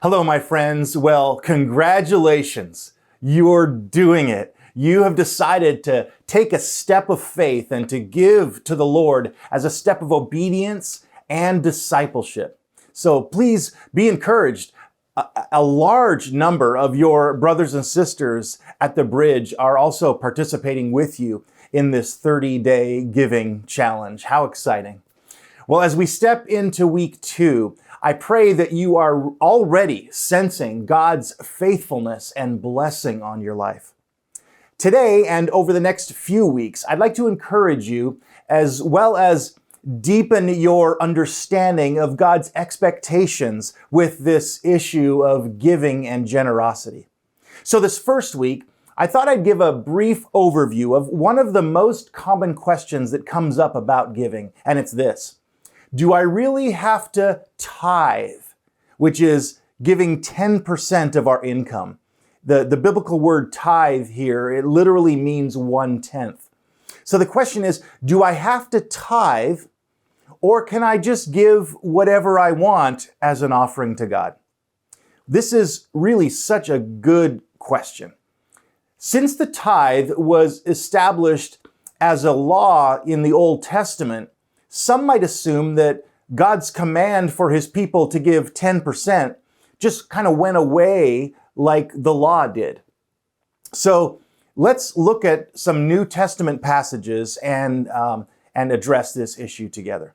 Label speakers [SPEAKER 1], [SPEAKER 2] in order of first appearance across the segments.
[SPEAKER 1] Hello, my friends. Well, congratulations. You're doing it. You have decided to take a step of faith and to give to the Lord as a step of obedience and discipleship. So please be encouraged. A large number of your brothers and sisters at the Bridge are also participating with you in this 30-day giving challenge. How exciting. Well, as we step into week 2, I pray that you are already sensing God's faithfulness and blessing on your life. Today and over the next few weeks, I'd like to encourage you as well as deepen your understanding of God's expectations with this issue of giving and generosity. So this first week, I thought I'd give a brief overview of one of the most common questions that comes up about giving, and it's this. Do I really have to tithe, which is giving 10% of our income? The biblical word tithe here, it literally means 1/10. So the question is, do I have to tithe, or can I just give whatever I want as an offering to God? This is really such a good question. Since the tithe was established as a law in the Old Testament, some might assume that God's command for his people to give 10% just kind of went away like the law did. So let's look at some New Testament passages and address this issue together.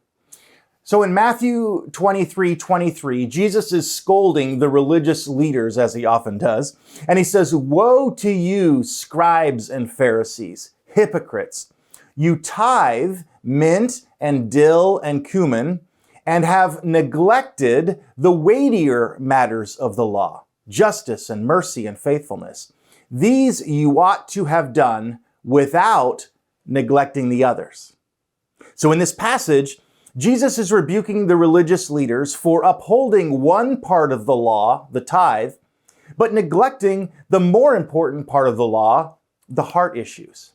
[SPEAKER 1] So in Matthew 23:23, Jesus is scolding the religious leaders, as he often does, and he says, "Woe to you, scribes and Pharisees, hypocrites! You tithe mint and dill and cumin, and have neglected the weightier matters of the law, justice and mercy and faithfulness. These you ought to have done without neglecting the others." So in this passage, Jesus is rebuking the religious leaders for upholding one part of the law, the tithe, but neglecting the more important part of the law, the heart issues.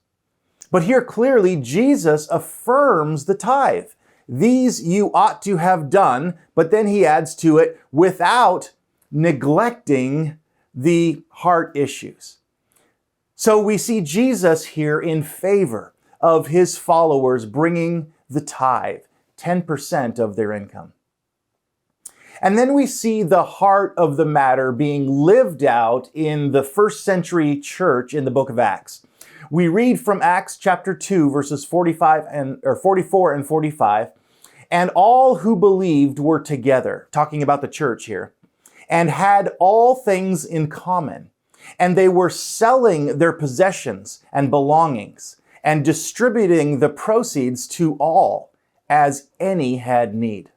[SPEAKER 1] But here clearly, Jesus affirms the tithe. These you ought to have done, but then he adds to it, without neglecting the heart issues. So we see Jesus here in favor of his followers bringing the tithe, 10% of their income. And then we see the heart of the matter being lived out in the first century church in the book of Acts. We read from Acts chapter 2, verses 44 and 45, and all who believed were together, talking about the church here, and had all things in common. And they were selling their possessions and belongings and distributing the proceeds to all as any had need.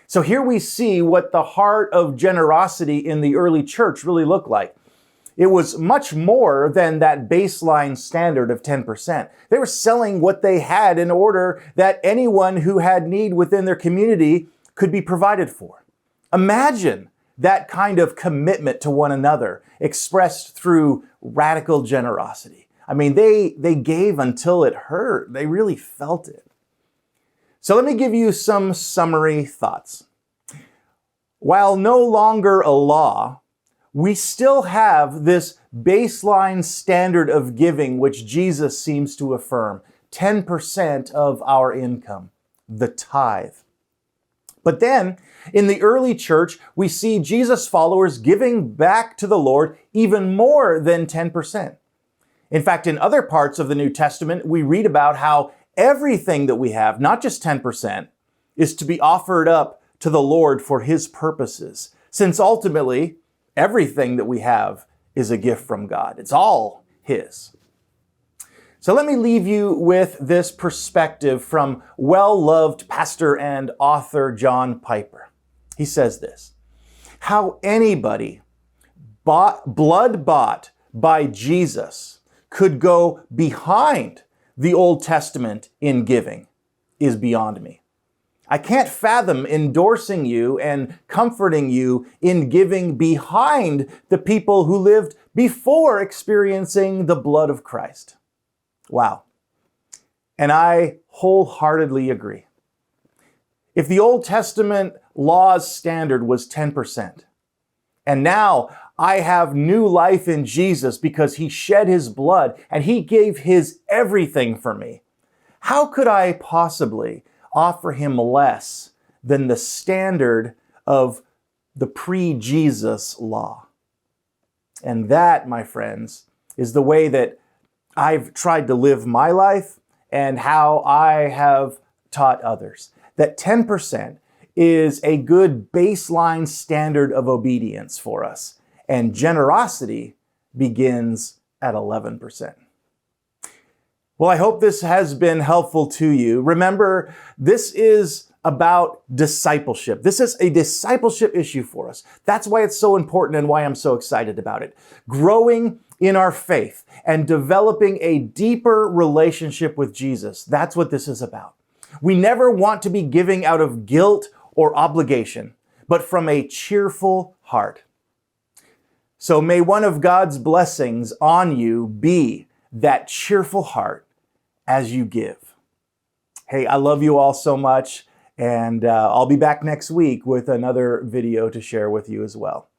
[SPEAKER 1] So here we see what the heart of generosity in the early church really looked like. It was much more than that baseline standard of 10%. They were selling what they had in order that anyone who had need within their community could be provided for. Imagine that kind of commitment to one another expressed through radical generosity. I mean, they gave until it hurt. They really felt it. So let me give you some summary thoughts. While no longer a law, we still have this baseline standard of giving, which Jesus seems to affirm, 10% of our income, the tithe. But then, in the early church, we see Jesus' followers giving back to the Lord even more than 10%. In fact, in other parts of the New Testament, we read about how everything that we have, not just 10%, is to be offered up to the Lord for his purposes, since ultimately, everything that we have is a gift from God. It's all his. So let me leave you with this perspective from well-loved pastor and author John Piper. He says this: how anybody blood bought by Jesus could go behind the Old Testament in giving is beyond me. I can't fathom endorsing you and comforting you in giving behind the people who lived before experiencing the blood of Christ. Wow. And I wholeheartedly agree. If the Old Testament law's standard was 10%, And now I have new life in Jesus because he shed his blood and he gave his everything for me. How could I possibly offer him less than the standard of the pre-Jesus law? And that, my friends, is the way that I've tried to live my life and how I have taught others. That 10% is a good baseline standard of obedience for us. And generosity begins at 11%. Well, I hope this has been helpful to you. Remember, this is about discipleship. This is a discipleship issue for us. That's why it's so important and why I'm so excited about it. Growing in our faith and developing a deeper relationship with Jesus. That's what this is about. We never want to be giving out of guilt or obligation, but from a cheerful heart. So may one of God's blessings on you be that cheerful heart as you give. Hey, I love you all so much, and I'll be back next week with another video to share with you as well.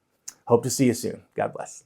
[SPEAKER 1] Hope to see you soon. God bless.